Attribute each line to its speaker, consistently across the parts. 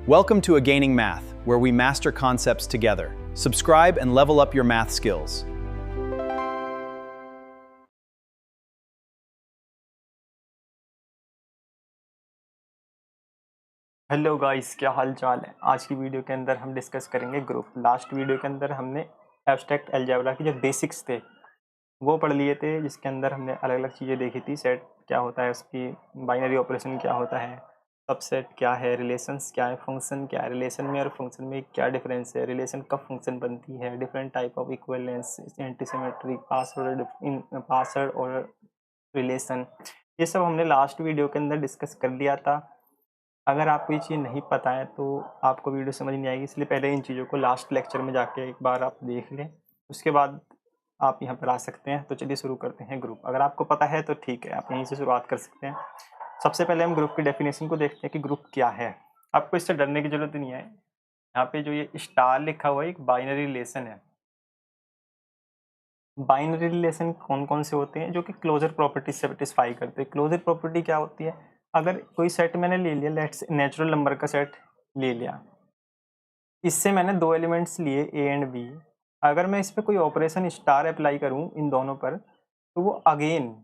Speaker 1: Welcome to A Gaining Math, where we master concepts together. Subscribe and level up your math skills.
Speaker 2: Hello guys, क्या हाल चाल है। आज की video के अंदर हम डिस्कस करेंगे ग्रुप। लास्ट वीडियो के अंदर हमने एब्स्ट्रैक्ट अलजेब्रा की जो बेसिक्स थे वो पढ़ लिए थे, जिसके अंदर हमने अलग अलग चीज़ें देखी थी। सेट क्या होता है, उसकी बाइनरी ऑपरेशन क्या होता है, सबसेट क्या है, रिलेशंस क्या है, फंक्शन क्या है, रिलेशन में और फंक्शन में क्या डिफरेंस है, रिलेशन कब फंक्शन बनती है, different type of equivalence, antisymmetry, password और रिलेशन, ये सब हमने लास्ट वीडियो के अंदर डिस्कस कर लिया था। अगर आपको ये चीज़ नहीं पता है तो आपको वीडियो समझ नहीं आएगी, इसलिए पहले इन चीज़ों को लास्ट लेक्चर में जाके एक बार आप देख लें, उसके बाद आप यहाँ पर आ सकते हैं। तो चलिए शुरू करते हैं ग्रुप। अगर आपको पता है तो ठीक है, आप यहीं से शुरुआत कर सकते हैं। सबसे पहले हम ग्रुप की डेफिनेशन को देखते हैं कि ग्रुप क्या है। आपको इससे डरने की जरूरत नहीं है। यहाँ पे जो ये स्टार लिखा हुआ है एक बाइनरी रिलेशन है। बाइनरी रिलेशन कौन कौन से होते हैं? जो कि क्लोजर प्रॉपर्टी सेटिस्फाई करते हैं। क्लोजर प्रॉपर्टी क्या होती है? अगर कोई सेट मैंने ले लिया, लेट्स नेचुरल नंबर का सेट ले लिया, इससे मैंने दो एलिमेंट्स लिए ए एंड बी। अगर मैं इस पर कोई ऑपरेशन स्टार अप्लाई करूं इन दोनों पर, तो वो अगेन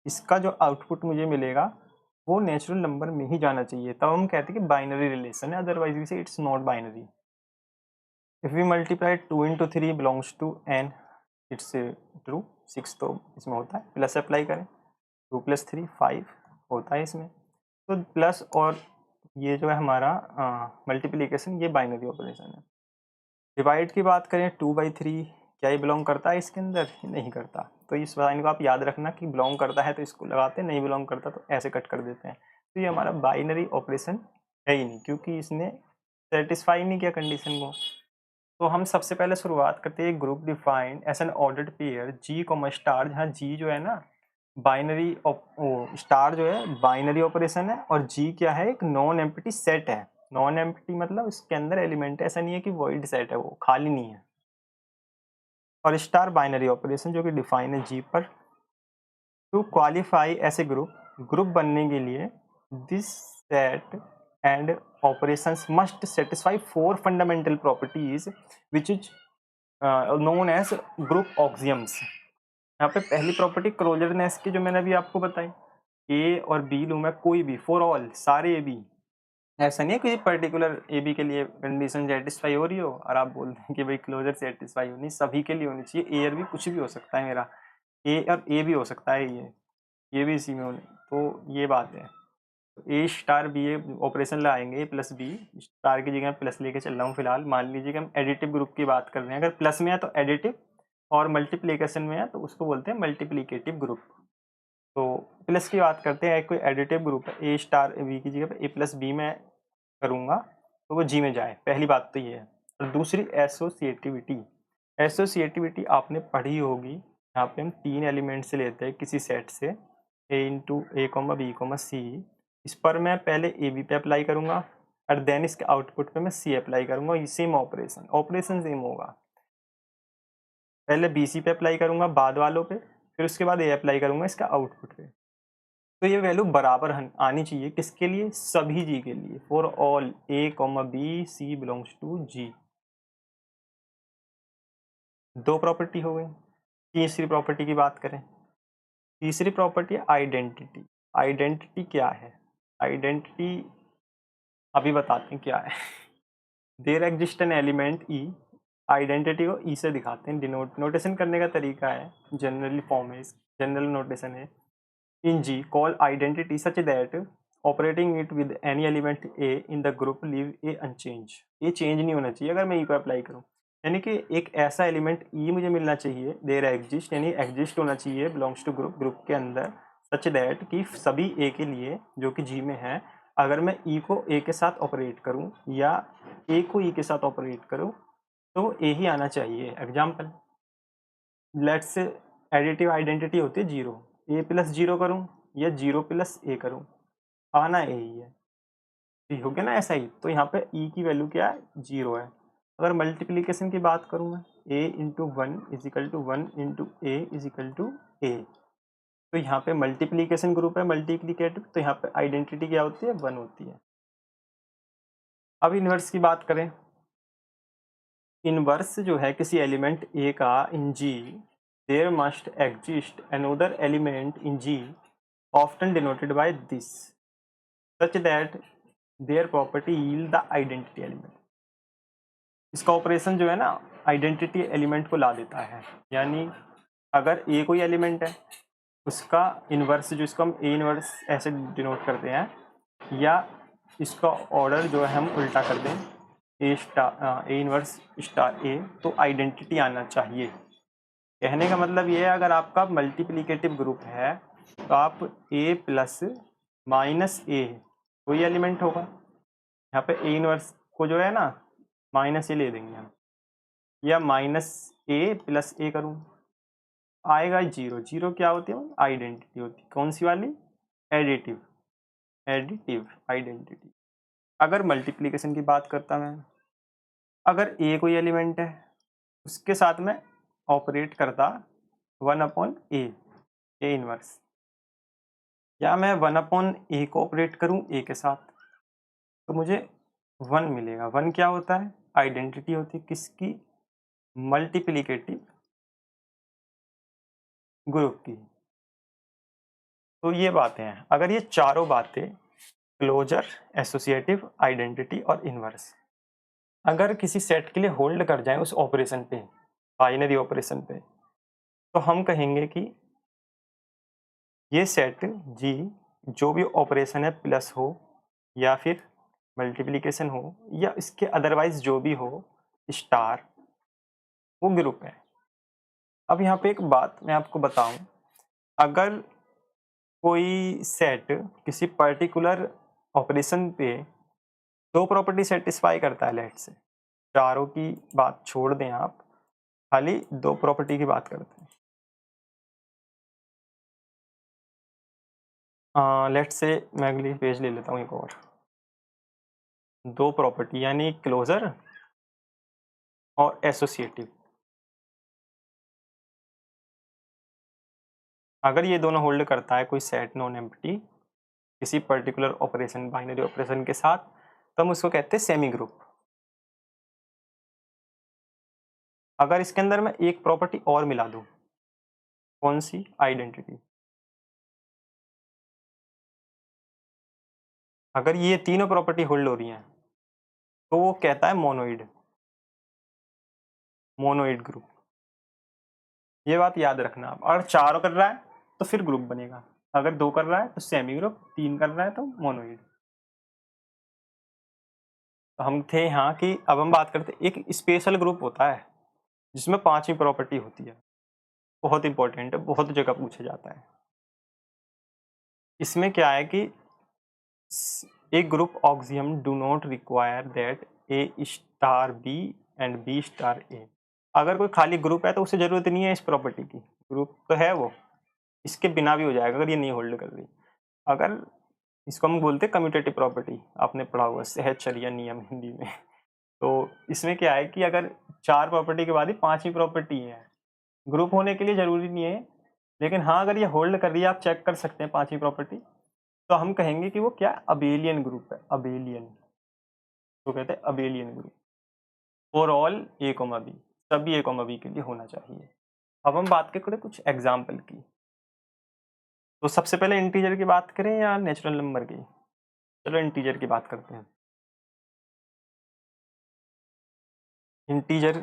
Speaker 2: इसका जो आउटपुट मुझे मिलेगा वो नेचुरल नंबर में ही जाना चाहिए। तब हम कहते हैं कि बाइनरी रिलेशन है, otherwise we say it's not binary. If we multiply 2 into 3 belongs to N, it's true. 6 तो इसमें होता है, प्लस अप्लाई करें 2 + 3 5 होता है इसमें। तो प्लस और ये जो है हमारा मल्टीप्लिकेशन, ये बाइनरी ऑपरेशन है। डिवाइड की बात करें 2/3, क्या ये बिलोंग करता है इसके अंदर? नहीं करता। तो इस लाइन को आप याद रखना कि बिलोंग करता है तो इसको लगाते हैं, नहीं बिलोंग करता तो ऐसे कट कर देते हैं। तो ये हमारा बाइनरी ऑपरेशन है ही नहीं, क्योंकि इसने सेटिस्फाई नहीं किया कंडीशन को। तो हम सबसे पहले शुरुआत करते हैं group defined as an ordered pair G comma star, जहाँ जी जो है ना बाइनरी, स्टार जो है बाइनरी ऑपरेशन है और जी क्या है? एक नॉन एम्प्टी सेट है। नॉन एम्प्टी मतलब इसके अंदर एलिमेंट ऐसा नहीं है कि वॉइड सेट है, वो खाली नहीं है। और स्टार बाइनरी ऑपरेशन जो कि डिफाइन है जी पर। टू क्वालिफाई ऐसे ग्रुप बनने के लिए this set and operations must satisfy 4 fundamental properties which is known as group axioms. यहाँ पे पहली प्रॉपर्टी क्लोजरनेस की जो मैंने अभी आपको बताई, ए और बी लूँ मैं कोई भी, फॉर ऑल सारे ए बी। ऐसा नहीं है किसी पर्टिकुलर ए बी के लिए कंडीशन सेटिस्फाई हो रही हो और आप बोलते हैं कि भाई क्लोजर सेटिस्फाई होनी, सभी के लिए होनी चाहिए। ए और बी कुछ भी हो सकता है, मेरा ए और ए भी हो सकता है, ये भी इसी में होने। तो ये बात है। तो ए स्टार बी ऑपरेशन लगाएंगे, ए प्लस बी, स्टार की जगह प्लस लेके चल रहा हूँ फिलहाल। मान लीजिए कि हम एडिटिव ग्रुप की बात कर रहे हैं, अगर प्लस में है तो एडिटिव और मल्टीप्लिकेशन में है तो उसको बोलते हैं मल्टीप्लिकेटिव ग्रुप। तो प्लस की बात करते हैं, कोई एडिटिव ग्रुप है, ए स्टार बी की जगह पे ए प्लस बी में करूँगा तो वो जी में जाए। पहली बात तो ये है। और दूसरी एसोसिएटिविटी। एसोसिएटिविटी आपने पढ़ी होगी। यहाँ पे हम 3 एलिमेंट से लेते हैं किसी सेट से, ए इंटू ए कोमा बी कोमा सी। इस पर मैं पहले ए बी पे अप्लाई करूँगा और देन इसके आउटपुट पे मैं सी अप्लाई करूँगा। ये सेम ऑपरेशन सेम होगा। पहले बी सी पे अप्लाई करूँगा बाद वालों पे, फिर उसके बाद ए अप्लाई करूँगा इसका आउटपुट पे। तो ये वैल्यू बराबर आनी चाहिए, किसके लिए? सभी जी के लिए। For all a comma b c belongs to G. 2 property हो गई। तीसरी प्रॉपर्टी की बात करें, तीसरी प्रॉपर्टी है आइडेंटिटी। आइडेंटिटी क्या है? आइडेंटिटी अभी बताते हैं क्या है। There exist an element e. Identity को ई से दिखाते हैं, डिनोट नोटेशन करने का तरीका है, जनरली फॉर्म है, जनरल नोटेशन है। In G, call identity such that operating it with any element A in the group leave A unchanged. ये चेंज नहीं होना चाहिए अगर मैं E को अप्लाई करूँ। यानी कि एक ऐसा एलिमेंट E मुझे मिलना चाहिए, देयर एग्जिस्ट, यानी एग्जिस्ट होना चाहिए, बिलोंग्स टू ग्रुप के अंदर, सच दैट कि सभी A के लिए जो कि G में है, अगर मैं E को A के साथ ऑपरेट करूँ या A को E के साथ ऑपरेट करूँ तो A ही आना चाहिए। Example, let's say additive identity होती है 0। ए प्लस 0 करूँ या 0 प्लस ए करूँ, आना ए ही है। ठीक हो गया ना ऐसा ही। तो यहाँ पे ई की वैल्यू क्या है? 0 है। अगर मल्टीप्लिकेशन की बात करूँ मैं, A into 1 is equal to 1 into A is equal to A. तो यहाँ पे मल्टीप्लिकेशन ग्रुप है, मल्टीप्लिकेटिव, तो यहाँ पे आइडेंटिटी क्या होती है? 1 होती है। अब इन्वर्स की बात करें, इन्वर्स जो है किसी एलिमेंट ए का in G, there must exist another element in G often denoted by this such that their property yield the identity element. इसका ऑपरेशन जो है ना आइडेंटिटी एलिमेंट को ला देता है, यानी अगर ए कोई एलिमेंट है उसका इन्वर्स जो इसको हम ए इन्वर्स ऐसे डिनोट करते हैं, या इसका ऑर्डर जो है हम उल्टा कर दें ए इन्वर्स स्टार ए, तो आइडेंटिटी आना चाहिए। कहने का मतलब ये है, अगर आपका मल्टीप्लिकेटिव ग्रुप है तो आप ए प्लस माइनस ए कोई एलिमेंट होगा, यहाँ पे ए इन्वर्स को जो है ना माइनस ए ले देंगे हम, या माइनस ए प्लस ए करूँ आएगा जीरो। जीरो क्या होती है? आइडेंटिटी होती है। कौन सी वाली? Additive, additive identity. अगर मल्टीप्लिकेशन की बात करता मैं, अगर ए कोई एलिमेंट है उसके साथ में ऑपरेट करता 1/a ए इनवर्स, या मैं 1/a को ऑपरेट करूं ए के साथ, तो मुझे 1 मिलेगा। 1 क्या होता है? आइडेंटिटी होती है किसकी? मल्टीप्लिकेटिव ग्रुप की। तो ये बातें हैं। अगर ये चारों बातें क्लोजर, एसोसिएटिव, आइडेंटिटी और इनवर्स अगर किसी सेट के लिए होल्ड कर जाएं उस ऑपरेशन पे, बाइनरी ऑपरेशन पे, तो हम कहेंगे कि ये सेट जी जो भी ऑपरेशन है प्लस हो या फिर मल्टीप्लिकेशन हो या इसके अदरवाइज जो भी हो स्टार, वो ग्रुप है। अब यहाँ पे एक बात मैं आपको बताऊं, अगर कोई सेट किसी पर्टिकुलर ऑपरेशन पे दो प्रॉपर्टी सेटिस्फाई करता है, लेट से चारों की बात छोड़ दें आप, खाली दो प्रॉपर्टी की बात करते हैं। लेट से मैं अगली पेज ले लेता हूँ एक और। दो प्रॉपर्टी यानी क्लोजर और एसोसिएटिव, अगर ये दोनों होल्ड करता है कोई सेट नॉन एम्प्टी किसी पर्टिकुलर ऑपरेशन, बाइनरी ऑपरेशन के साथ, तो हम उसको कहते हैं सेमी ग्रुप। अगर इसके अंदर मैं एक प्रॉपर्टी और मिला दूं, कौन सी? आइडेंटिटी। अगर ये तीनों प्रॉपर्टी होल्ड हो रही हैं तो वो कहता है मोनोइड, मोनोइड ग्रुप। ये बात याद रखना आप। अगर चार कर रहा है तो फिर ग्रुप बनेगा, अगर दो कर रहा है तो सेमी ग्रुप, तीन कर रहा है तो मोनोइड। तो हम थे यहाँ कि अब हम बात करते, एक स्पेशल ग्रुप होता है जिसमें पांचवी प्रॉपर्टी होती है, बहुत इंपॉर्टेंट है, बहुत जगह पूछा जाता है। इसमें क्या है कि एक group axiom do not require that A star B and B star A. अगर कोई खाली ग्रुप है तो उसे जरूरत नहीं है इस प्रॉपर्टी की, ग्रुप तो है वो, इसके बिना भी हो जाएगा अगर ये नहीं होल्ड कर रही। अगर इसको हम बोलते हैं कम्यूटेटिव प्रॉपर्टी, आपने पढ़ा हुआ सहचर्या नियम हिंदी में। तो इसमें क्या है कि अगर चार प्रॉपर्टी के बाद ही पांचवी प्रॉपर्टी है, ग्रुप होने के लिए जरूरी नहीं है, लेकिन हाँ अगर ये होल्ड कर रही है, आप चेक कर सकते हैं पांचवी प्रॉपर्टी, तो हम कहेंगे कि वो क्या अबेलियन ग्रुप है। अबेलियन तो कहते हैं abelian group. For all a comma b, सभी ए कॉमा बी के लिए होना चाहिए। अब हम बात करें कुछ एग्जाम्पल की। तो सबसे पहले इंटीजर की बात करें या नेचुरल नंबर की? चलो इंटीजर की बात करते हैं। इंटीजर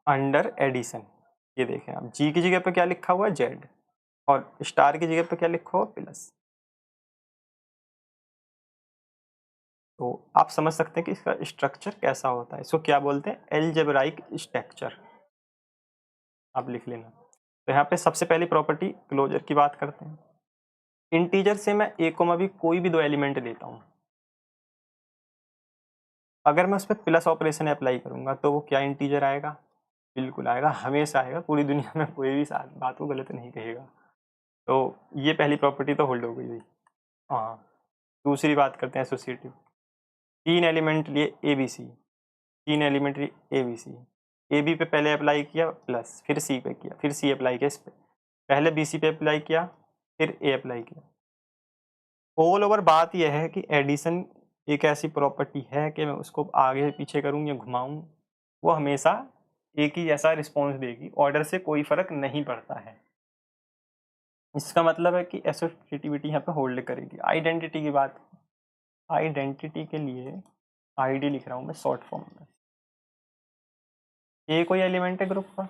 Speaker 2: अंडर एडिशन, ये देखें आप, जी की जगह पे क्या लिखा हुआ है? जेड, और स्टार की जगह पे क्या लिखा हुआ? प्लस। तो आप समझ सकते हैं कि इसका स्ट्रक्चर कैसा होता है। इसको क्या बोलते हैं? एलजेब्राइक स्ट्रक्चर, आप लिख लेना। तो यहाँ पे सबसे पहली प्रॉपर्टी क्लोजर की बात करते हैं। इंटीजर से मैं ए कोमा बी कोई भी दो एलिमेंट लेता हूँ, अगर मैं उस पर प्लस ऑपरेशन अप्लाई करूंगा तो वो क्या इंटीजर आएगा? बिल्कुल आएगा, हमेशा आएगा, पूरी दुनिया में कोई भी बात को गलत नहीं कहेगा। तो ये पहली प्रॉपर्टी तो होल्ड हो गई भाई। हाँ, दूसरी बात करते हैं एसोसिएटिव। तीन एलिमेंट लिए ए बी सी, तीन एलिमेंट लिए A B C, A B पे पहले अप्लाई किया प्लस, फिर सी पे किया, फिर सी अप्लाई किया इस पे, पहले बी सी पे अप्लाई किया, फिर ए अप्लाई किया। ऑल ओवर बात यह है कि एडिशन एक ऐसी प्रॉपर्टी है कि मैं उसको आगे पीछे करूँ या घुमाऊँ, वो हमेशा एक ही जैसा रिस्पॉन्स देगी, ऑर्डर से कोई फर्क नहीं पड़ता है। इसका मतलब है कि एसोसिएटिविटी यहाँ पे होल्ड करेगी। आइडेंटिटी की बात, आइडेंटिटी के लिए आईडी लिख रहा हूँ मैं शॉर्ट फॉर्म में। ये कोई एलिमेंट है ग्रुप का,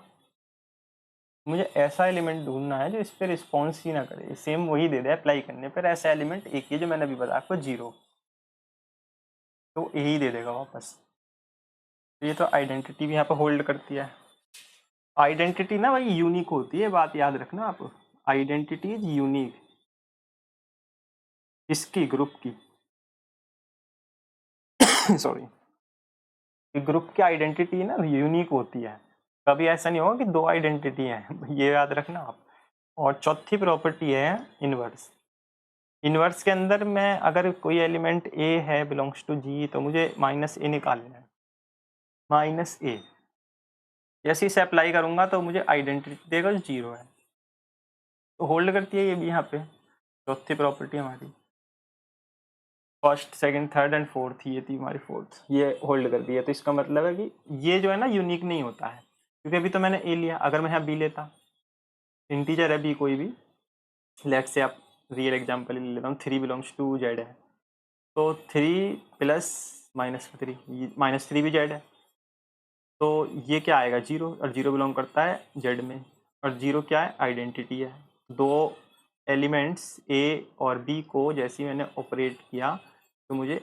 Speaker 2: मुझे ऐसा एलिमेंट ढूंढना है जो इस पर रिस्पॉन्स ही ना करे, सेम वही दे दे अप्लाई करने पर। ऐसा एलिमेंट एक ही जो मैंने अभी बताया आपको 0, तो यही दे देगा वापस। ये तो आइडेंटिटी भी यहाँ पे होल्ड करती है। आइडेंटिटी ना भाई यूनिक होती है, बात याद रखना आप। आइडेंटिटी इज यूनिक, इसकी ग्रुप की सॉरी, ग्रुप की आइडेंटिटी ना यूनिक होती है। कभी ऐसा नहीं होगा कि दो आइडेंटिटी है, ये याद रखना आप। और चौथी प्रॉपर्टी है इनवर्स। इनवर्स के अंदर मैं अगर कोई एलिमेंट ए है बिलोंग्स टू जी, तो मुझे माइनस ए निकालना है, माइनस ए। जैसे इसे अप्लाई करूंगा तो मुझे आइडेंटिटी देगा जो 0 है, तो होल्ड करती है ये भी यहाँ पे। चौथी प्रॉपर्टी हमारी, first second third and fourth, ये थी हमारी फोर्थ, ये होल्ड कर दी है। तो इसका मतलब है कि ये जो है ना यूनिक नहीं होता है, क्योंकि अभी तो मैंने ए लिया, अगर मैं यहाँ बी लेता, इंटीजर है बी कोई भी, लेट से आप रियल एग्जाम्पल ले लेता हूँ, 3 बिलोंग्स टू जेड है, तो 3 प्लस -3, -3 भी जेड है, तो ये क्या आएगा 0, और 0 बिलोंग करता है जेड में, और 0 क्या है आइडेंटिटी है। दो एलिमेंट्स ए और बी को जैसे ही मैंने ऑपरेट किया तो मुझे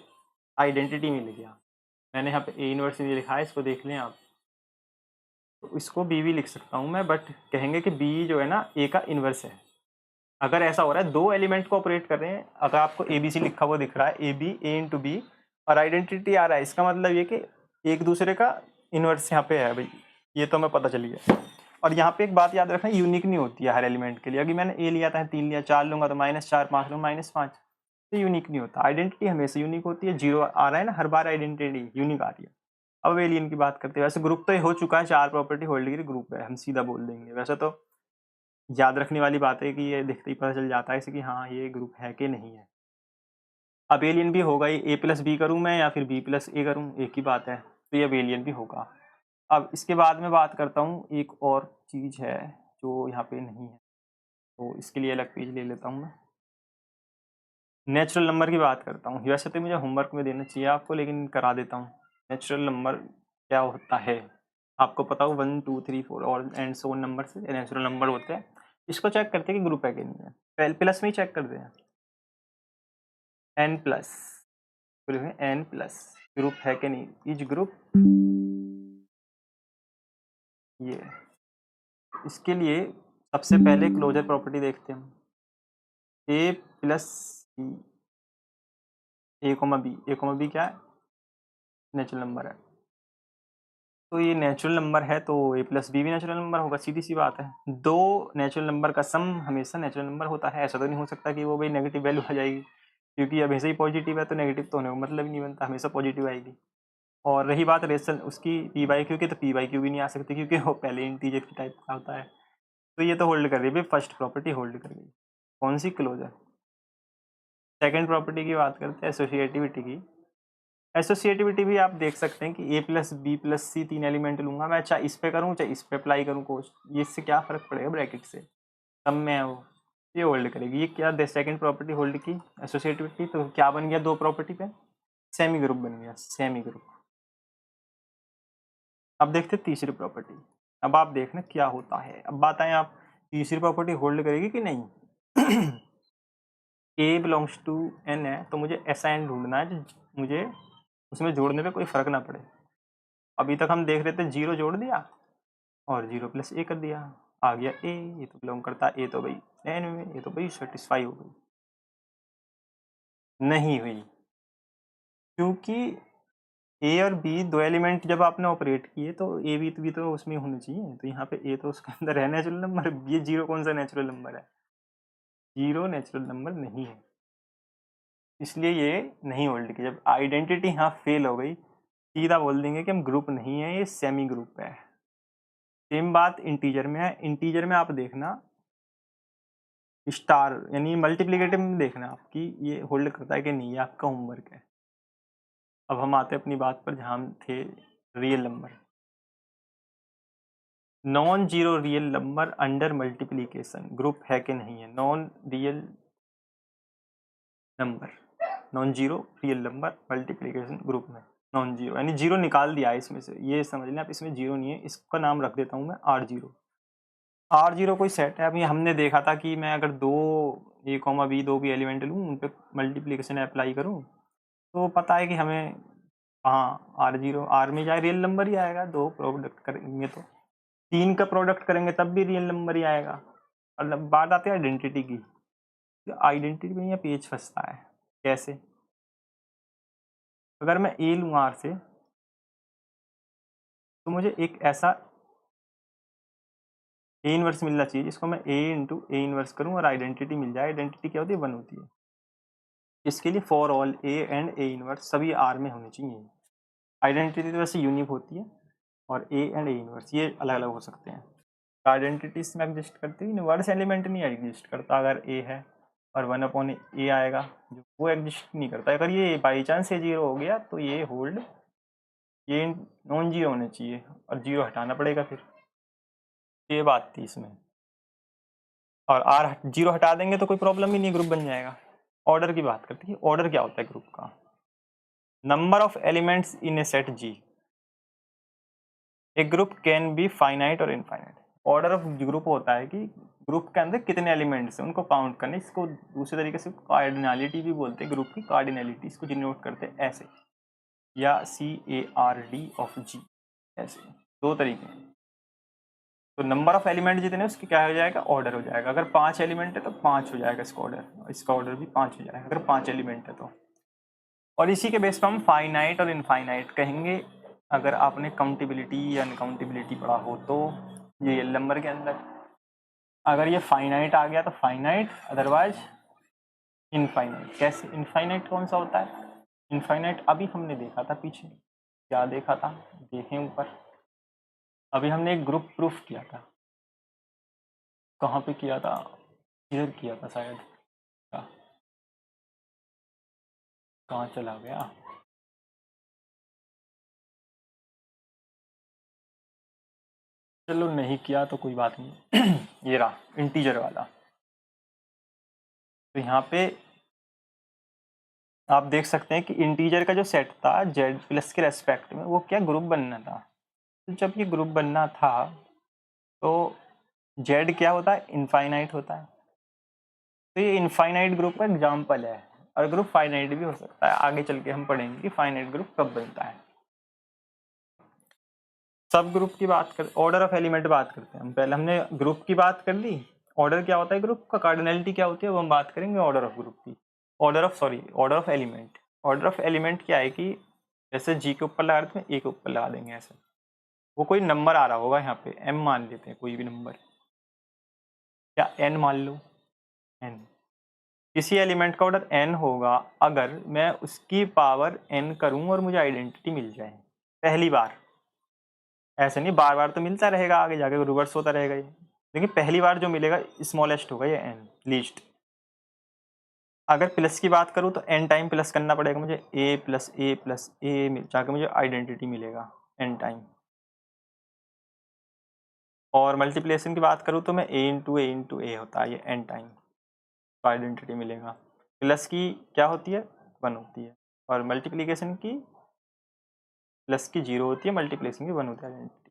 Speaker 2: आइडेंटिटी मिल गया। मैंने यहाँ पे ए इनवर्स नहीं लिखा है, इसको देख लें आप, तो इसको बी भी लिख सकता हूँ मैं, बट कहेंगे कि बी जो है ना ए का इनवर्स है। अगर ऐसा हो रहा है दो एलिमेंट को ऑपरेट कर रहे हैं, अगर आपको ए बी सी लिखा हुआ दिख रहा है, a b a into b, और आइडेंटिटी आ रहा है, इसका मतलब ये कि एक दूसरे का इनवर्स यहाँ पे है भाई, ये तो हमें पता चल गया। और यहाँ पे एक बात याद रखना, यूनिक नहीं होती है हर एलिमेंट के लिए। अगर मैंने ए लिया था 3 लिया 4 लूंगा तो -4 5 लूंगा -5, तो यूनिक नहीं होता। आइडेंटिटी हमेशा यूनिक होती है, 0 आ रहा है ना हर बार, आइडेंटिटी यूनिक आ रही है। अब एलियन की बात करते हैं, वैसे ग्रुप तो ये हो चुका है, 4 प्रॉपर्टी होल्ड की ग्रुप है, हम सीधा बोल देंगे। वैसे तो याद रखने वाली बात है कि ये देखते ही पता चल जाता है इसे कि हाँ ये ग्रुप है कि नहीं है। अब एलियन भी होगा, ये ए प्लस बी करूँ मैं या फिर बी प्लस ए करूँ, एक ही बात है, तो ये अब एलियन भी होगा। अब इसके बाद में बात करता हूँ, एक और चीज़ है जो यहाँ पे नहीं है, तो इसके लिए अलग पेज ले लेता हूँ मैं। नेचुरल नंबर की बात करता हूँ। वैसे तो मुझे होमवर्क में देना चाहिए आपको, लेकिन करा देता हूँ। नेचुरल नंबर क्या होता है आपको पता हो, 1 2 3 4 और एंड सो नंबर से नेचुरल नंबर होते हैं। इसको चेक करते हैं कि ग्रुप है कि नहीं है, पहले प्लस में ही चेक करते हैं। n plus, n plus group है कि नहीं, इज ग्रुप, ये। इसके लिए सबसे पहले क्लोजर प्रॉपर्टी देखते हैं हम। ए प्लस ए कोमा बी क्या है, नेचुरल नंबर है, तो ये नेचुरल नंबर है, तो ए प्लस बी भी नेचुरल नंबर होगा, सीधी सी बात है। दो नेचुरल नंबर का सम हमेशा नेचुरल नंबर होता है, ऐसा तो नहीं हो सकता कि वो भाई नेगेटिव वैल्यू आ जाएगी, क्योंकि अब हमेशा ही पॉजिटिव है तो नेगेटिव तो होने का मतलब ही नहीं बनता, हमेशा पॉजिटिव आएगी। और रही बात रेशनल उसकी पी बाई क्यू की, तो पी बाई क्यू भी नहीं आ सकती, क्योंकि वो पहले इंटीजर की टाइप का होता है। तो ये तो होल्ड कर रही है भाई, फर्स्ट प्रॉपर्टी होल्ड कर गई। कौन सी, क्लोजर। सेकेंड प्रॉपर्टी की बात करते हैं, एसोसिएटिविटी की। एसोसिएटिविटी भी आप देख सकते हैं कि ए प्लस बी प्लस सी 3 एलिमेंट लूंगा मैं, चाहे इस पे करूँ चाहे इस पे अप्लाई करूँ कोर्स, ये इससे क्या फर्क पड़ेगा ब्रैकेट से, सब में है वो, ये होल्ड करेगी। ये क्या सेकंड प्रॉपर्टी होल्ड की एसोसिएटिविटी, तो क्या बन गया दो प्रॉपर्टी पे, सेमी ग्रुप बन गया, सेमी ग्रुप। अब देखते हैं तीसरी प्रॉपर्टी। अब आप देखना क्या होता है, अब बात आए आप तीसरी प्रॉपर्टी होल्ड करेगी कि नहीं। ए बिलोंग्स टू एन है, तो मुझे ऐसा एन ढूंढना है जो मुझे उसमें जोड़ने पे कोई फर्क ना पड़े। अभी तक हम देख रहे थे 0 जोड़ दिया और 0 प्लस ए कर दिया, आ गया ए, ये तो बिलोंग करता है ए, तो भाई एन में, ये तो भाई सेटिस्फाई हो गई, नहीं हुई, क्योंकि ए और बी दो एलिमेंट जब आपने ऑपरेट किए तो ए भी तो उसमें होने चाहिए, तो यहाँ पे ए तो उसके अंदर है नेचुरल नंबर, ये 0 कौन सा नेचुरल नंबर है, 0 नेचुरल नंबर नहीं है, इसलिए ये नहीं होल्ड की। जब आइडेंटिटी यहाँ फेल हो गई, सीधा बोल देंगे कि हम ग्रुप नहीं है, ये सेमी ग्रुप है। सेम बात इंटीजर में है, इंटीजर में आप देखना स्टार यानी मल्टीप्लिकेटिव में देखना आपकी ये होल्ड करता है कि नहीं, ये आपका होमवर्क है। अब हम आते हैं अपनी बात पर जहाँ हम थे, real number. Non zero real number under multiplication group है कि नहीं है? Non real number, non zero real number multiplication group में नॉन जीरो, यानी जीरो निकाल दिया है इसमें से, ये समझ लें आप, इसमें जीरो नहीं है, इसका नाम रख देता हूँ मैं R0। R0 कोई सेट है। अभी हमने देखा था कि मैं अगर दो A, B दो भी एलिमेंट लूँ, उन पर मल्टीप्लिकेशन अप्लाई करूँ, तो पता है कि हमें हाँ R0 R में जाए रियल नंबर ही आएगा। दो प्रोडक्ट करेंगे तो, तीन का प्रोडक्ट करेंगे तब भी रियल नंबर ही आएगा। और बात आती है आइडेंटिटी की, आइडेंटिटी में यह पेज फंसता है। कैसे? अगर मैं A लूँ R से, तो मुझे एक ऐसा A इनवर्स मिलना चाहिए जिसको मैं A इंटू A इनवर्स करूँ और आइडेंटिटी मिल जाए। आइडेंटिटी क्या होती है? 1 होती है। इसके लिए for all A and A inverse सभी R में होने चाहिए। आइडेंटिटी तो वैसे यूनिक होती है, और A एंड A इनवर्स ये अलग अलग हो सकते हैं। आइडेंटिटीज में एग्जिस्ट करती है, इनवर्स एलिमेंट नहीं एग्जिस्ट करता। अगर A है और 1/A आएगा, जो वो एग्जिस्ट नहीं करता। अगर ये बाई चांस से जीरो हो गया तो ये होल्ड, ये नॉन जीरो होने चाहिए और जीरो हटाना पड़ेगा फिर। ये बात थी इसमें। और R जीरो हटा देंगे तो कोई प्रॉब्लम ही नहीं, ग्रुप बन जाएगा। ऑर्डर की बात करते हैं। ऑर्डर क्या होता है ग्रुप का? Number of elements in A set G। A group can be finite और इनफाइनाइट। ऑर्डर ऑफ ग्रुप होता है कि ग्रुप के अंदर कितने एलिमेंट्स हैं उनको काउंट करने। इसको दूसरे तरीके से कार्डिनलिटी भी बोलते हैं। ग्रुप की कार्डिनलिटी, इसको डिनोट करते हैं ऐसे, या CARD ऑफ G, ऐसे दो तरीके हैं। तो नंबर ऑफ एलिमेंट जितने उसकी क्या हो जाएगा? ऑर्डर हो जाएगा। अगर 5 एलिमेंट है तो 5 हो जाएगा इसका ऑर्डर, इसका ऑर्डर भी 5 हो जाएगा अगर 5 एलिमेंट है तो। और इसी के बेस पर हम फाइनाइट और इनफाइनाइट कहेंगे। अगर आपने काउंटेबिलिटी या अनकाउंटेबिलिटी पढ़ा हो तो ये नंबर के अंदर, अगर ये फाइनाइट आ गया तो फाइनाइट, अदरवाइज इनफाइनाइट। कैसे इनफाइनाइट कौन सा होता है? इनफाइनाइट अभी हमने देखा था पीछे, क्या देखा था, देखें ऊपर। अभी हमने एक ग्रुप प्रूफ किया था। कहाँ पे किया था? इधर किया था शायद। कहाँ चला गया? चलो नहीं किया तो कोई बात नहीं। ये रहा इंटीजर वाला। तो यहाँ पे आप देख सकते हैं कि इंटीजर का जो सेट था जेड प्लस के रेस्पेक्ट में, वो क्या ग्रुप बनना था। तो जब ये ग्रुप बनना था तो जेड क्या होता है? इनफाइनाइट होता है। तो ये इनफाइनाइट ग्रुप का एग्जाम्पल है। और ग्रुप फाइनाइट भी हो सकता है। आगे चल के हम पढ़ेंगे कि फाइनाइट ग्रुप कब बनता है। सब ग्रुप की बात कर, ऑर्डर ऑफ एलिमेंट बात करते हैं हम। पहले हमने ग्रुप की बात कर ली। ऑर्डर क्या होता है ग्रुप का, कार्डिनलिटी क्या होती है, वो हम बात करेंगे ऑर्डर ऑफ ग्रुप की। Order of element. Order of element क्या है कि जैसे G के ऊपर लगा रहे थे, A के ऊपर लगा देंगे ऐसे। वो कोई नंबर आ रहा होगा, यहाँ पे M मान लेते हैं, कोई भी नंबर, या N मान लो, N। किसी एलिमेंट का ऑर्डर N होगा अगर मैं उसकी पावर N करूँ और मुझे आइडेंटिटी मिल जाए पहली बार। ऐसे नहीं बार बार तो मिलता रहेगा, आगे जाके रिवर्स होता रहेगा ये, लेकिन पहली बार जो मिलेगा स्मॉलेस्ट होगा ये N, लीस्ट। अगर प्लस की बात करूँ तो N टाइम प्लस करना पड़ेगा मुझे, A plus A plus A जाके मुझे आइडेंटिटी मिलेगा N टाइम। और मल्टीप्लिकेशन की बात करूँ तो मैं A इंटू A होता है ये N टाइम, तो आइडेंटिटी मिलेगा। प्लस की क्या होती है? 1 होती है। और मल्टीप्लिकेशन की प्लस की 0 होती है, मल्टीप्लिकेशन की 1 होती है आइडेंटिटी।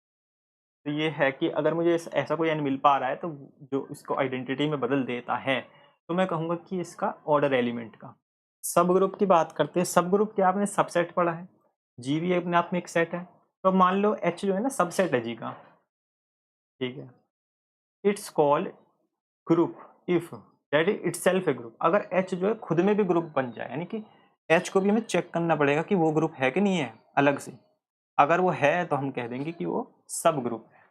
Speaker 2: तो ये है कि अगर मुझे ऐसा कोई N मिल पा रहा है तो जो इसको आइडेंटिटी में बदल देता है, तो मैं कहूँगा कि इसका ऑर्डर एलिमेंट का। सब ग्रुप की बात करते हैं। सब ग्रुप क्या आपने सबसेट पढ़ा है? G भी अपने आप में एक सेट है। तो मान लो H जो है ना सबसेट है G का, ठीक है। It's called group if that is itself A group. अगर H जो है खुद में भी ग्रुप बन जाए, यानी कि H को भी हमें चेक करना पड़ेगा कि वो ग्रुप है कि नहीं है अलग से। अगर वो है तो हम कह देंगे कि वो सब ग्रुप है।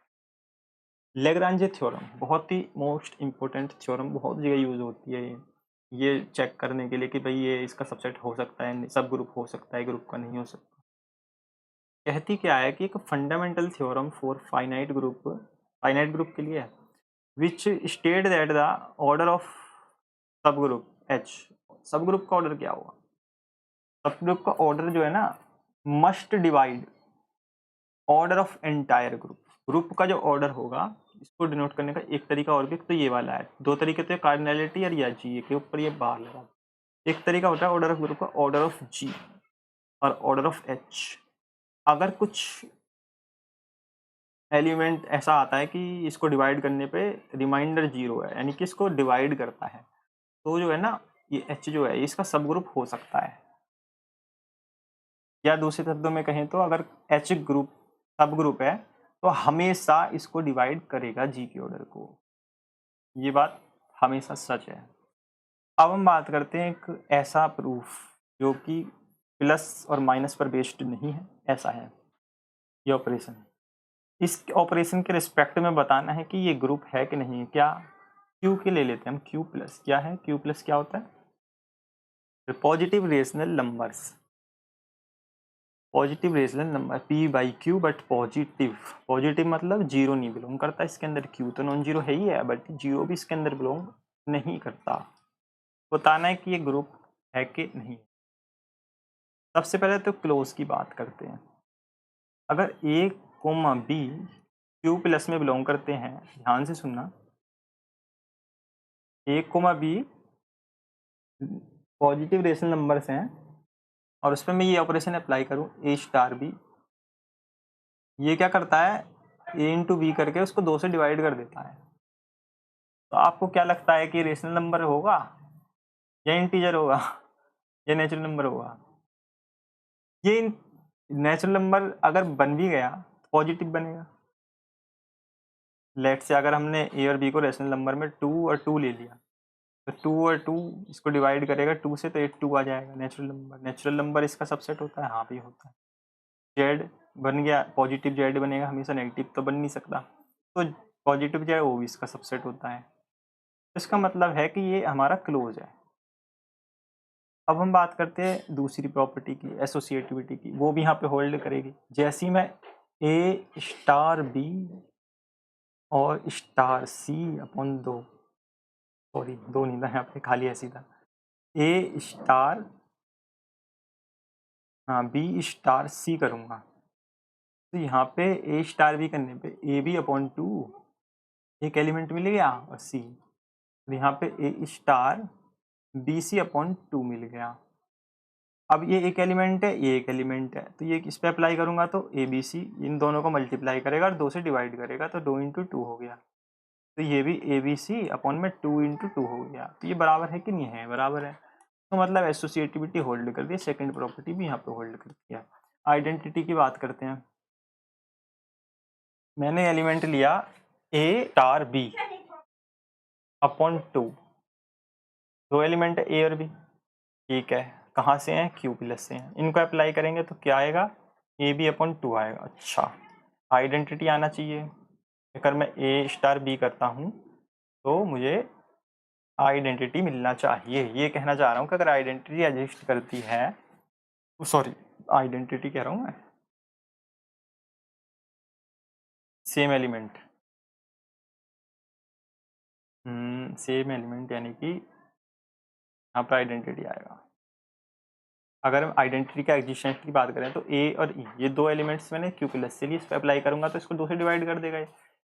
Speaker 2: लेग्रांजे थ्योरम बहुत ही मोस्ट इंपॉर्टेंट थ्योरम, बहुत जगह यूज होती है ये चेक करने के लिए कि भाई ये इसका सबसेट हो सकता है, सब ग्रुप हो सकता है, ग्रुप का नहीं हो सकता। कहती क्या है कि एक fundamental theorem for finite group के लिए है, which state that the order of सब ग्रुप H। सब ग्रुप का ऑर्डर क्या हुआ? सब ग्रुप का ऑर्डर जो है ना must divide order of entire group. Group का जो ऑर्डर होगा इसको डिनोट करने का एक तरीका और भी, तो ये वाला है, दो तरीके तो कार्डिनैलिटी और या जी के ऊपर ये बार लगा। एक तरीका होता है ऑर्डर ऑफ ग्रुप का, ऑर्डर ऑफ जी और ऑर्डर ऑफ एच। अगर कुछ एलिमेंट ऐसा आता है कि इसको डिवाइड करने पे रिमाइंडर 0 है, यानी कि इसको डिवाइड करता है, तो जो है ना ये एच जो है इसका सब ग्रुप हो सकता है। या दूसरे शब्दों में कहें तो अगर एच ग्रुप सब ग्रुप है तो हमेशा इसको डिवाइड करेगा जी के ऑर्डर को। ये बात हमेशा सच है। अब हम बात करते हैं एक ऐसा प्रूफ जो कि प्लस और माइनस पर बेस्ड नहीं है, ऐसा है ये ऑपरेशन। इस ऑपरेशन के रिस्पेक्ट में बताना है कि ये ग्रुप है कि नहीं है। क्या क्यू के ले लेते हैं हम, क्यू प्लस क्या है, क्यू प्लस क्या होता है, positive rational numbers. Positive rational number P by Q, but positive, positive मतलब जीरो नहीं बिलोंग करता इसके अंदर, क्यू तो नॉन जीरो है ही है, बट जीरो भी इसके अंदर बिलोंग नहीं करता। बताना है कि ये ग्रुप है कि नहीं। सबसे पहले तो क्लोज की बात करते हैं। अगर A comma B Q plus में बिलोंग करते हैं, ध्यान से सुनना, A comma B positive rational numbers हैं और उस पर मैं ये ऑपरेशन अप्लाई करूं ए स्टार बी, ये क्या करता है ए इंटू बी करके उसको 2 से डिवाइड कर देता है। तो आपको क्या लगता है कि रेशनल नंबर होगा या इंटीजर होगा या नेचुरल नंबर होगा? ये नेचुरल नंबर अगर बन भी गया तो पॉजिटिव बनेगा। लेट से अगर हमने ए और बी को रेशनल नंबर में 2 और 2 ले लिया, तो 2 और 2 इसको डिवाइड करेगा 2 से, तो 8 2 आ जाएगा नेचुरल नंबर। नेचुरल नंबर इसका सबसेट होता है, हाँ भी होता है। जेड बन गया, पॉजिटिव जेड बनेगा, हमेशा नेगेटिव तो बन नहीं सकता, तो पॉजिटिव जेड वो भी इसका सबसेट होता है। इसका मतलब है कि ये हमारा क्लोज है। अब हम बात करते हैं दूसरी प्रॉपर्टी की, एसोसिएटिविटी की, वो भी यहाँ पे होल्ड करेगी। जैसी मैं ए स्टार बी और स्टार सी अपॉन 2, सॉरी 2 नहीं था यहाँ पे, खाली ऐसी था, ए स्टार हाँ बी स्टार सी करूँगा, तो यहाँ पे ए स्टार बी करने पे ए बी अपॉन 2 एक एलिमेंट मिल गया और सी, और यहाँ पे ए स्टार बी सी अपॉन 2 मिल गया। अब ये एक एलिमेंट है, ये एक एलिमेंट है, तो ये इस पे अप्लाई करूंगा तो ए बी सी इन दोनों को मल्टीप्लाई करेगा और 2 से डिवाइड करेगा, तो 2 इंटू 2 हो गया। तो ये भी ए बी सी अपॉन में 2 इंटू 2 हो गया। तो ये बराबर है कि नहीं है, बराबर है। तो मतलब एसोसिएटिविटी होल्ड कर दी, सेकंड प्रॉपर्टी भी यहाँ पे होल्ड करती है। आइडेंटिटी की बात करते हैं। मैंने एलिमेंट लिया ए स्टार बी अपॉन 2, 2 एलिमेंट है ए और बी, ठीक है, कहाँ से हैं, क्यू प्लस से हैं। इनको अप्लाई करेंगे तो क्या आएगा, ए बी अपॉन 2 आएगा। अच्छा, आइडेंटिटी आना चाहिए। अगर मैं ए स्टार बी करता हूँ तो मुझे आइडेंटिटी मिलना चाहिए, ये कहना चाह रहा हूँ कि अगर आइडेंटिटी एग्जिस्ट करती है, सॉरी आइडेंटिटी कह रहा हूँ मैं, सेम एलिमेंट, सेम एलिमेंट यानी कि यहाँ पर आइडेंटिटी आएगा। अगर हम आइडेंटिटी का एग्जिस्टेंस की बात करें तो ए और ई ये 2 एलिमेंट्स मैंने क्यू प्लस से लिए, इस पर अप्लाई करूंगा तो इसको 2 से डिवाइड कर देगा,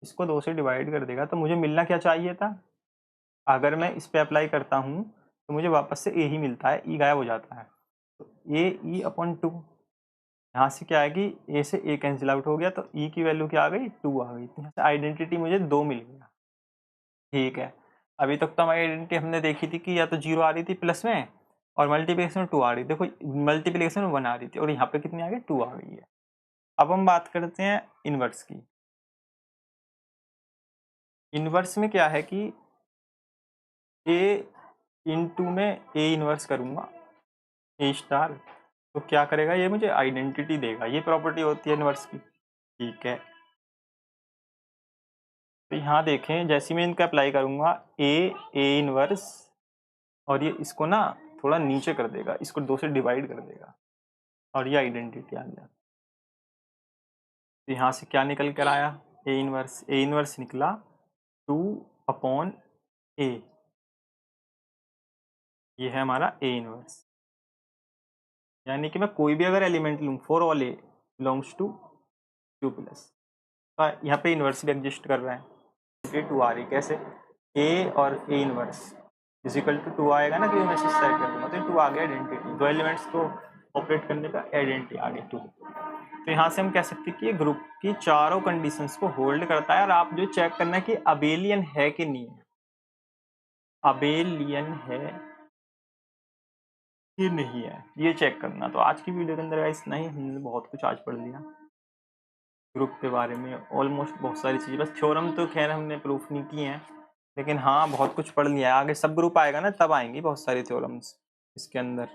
Speaker 2: इसको 2 से डिवाइड कर देगा, तो मुझे मिलना क्या चाहिए था, अगर मैं इस पर अप्लाई करता हूँ तो मुझे वापस से ए ही मिलता है, ई गायब हो जाता है, तो ए ई अपॉन 2, यहाँ से क्या आएगी, ए से ए कैंसिल आउट हो गया, तो ई की वैल्यू क्या आ गई, 2 आ गई। तो यहाँ से आइडेंटिटी मुझे 2 मिल गया, ठीक है। अभी तक तो हमारी आइडेंटिटी हमने देखी थी कि या तो 0 आ रही थी प्लस में और मल्टीप्लिकेशन में 2 आ रही थी, देखो मल्टीप्लिकेशन में 1 आ रही थी और यहाँ पे कितनी आ गई, 2 आ गई है। अब हम बात करते हैं इनवर्स की। इनवर्स में क्या है कि ए इंटू में ए इनवर्स करूँगा ए स्टार, तो क्या करेगा, ये मुझे आइडेंटिटी देगा, ये प्रॉपर्टी होती है इनवर्स की, ठीक है। तो यहाँ देखें, जैसे मैं इनका अप्लाई करूँगा ए इनवर्स, और ये इसको ना थोड़ा नीचे कर देगा, इसको 2 से डिवाइड कर देगा और ये आइडेंटिटी आ गया। तो यहाँ से क्या निकल कर आया, ए इनवर्स निकला 2 अपॉन ए, ये है हमारा ए इनवर्स। यानी कि मैं कोई भी अगर एलिमेंट लूँ for all a belongs to Q plus, यहाँ पे इन्वर्स भी एग्जिस्ट कर रहा है, 2 आ रही कैसे, ए और ए इनवर्स इजिकल टू 2 आएगा ना, कि मैं सेट कर दूंगा तो 2 आ गया आइडेंटिटी, दो एलिमेंट्स को ऑपरेट करने का आइडेंटिटी आ गई 2। तो यहाँ से हम कह सकते हैं कि ये ग्रुप की चारों कंडीशंस को होल्ड करता है, और आप जो चेक करना है कि अबेलियन है कि नहीं है, अबेलियन है कि नहीं है, ये चेक करना। तो आज की वीडियो के अंदर इतना ही, हमने बहुत कुछ आज पढ़ लिया ग्रुप के बारे में, ऑलमोस्ट बहुत सारी चीज़ें, बस थ्योरम तो खैर हमने प्रूफ नहीं किए हैं, लेकिन हाँ बहुत कुछ पढ़ लिया है। आगे सब ग्रुप आएगा ना, तब आएंगी बहुत सारी थ्योरम्स इसके अंदर।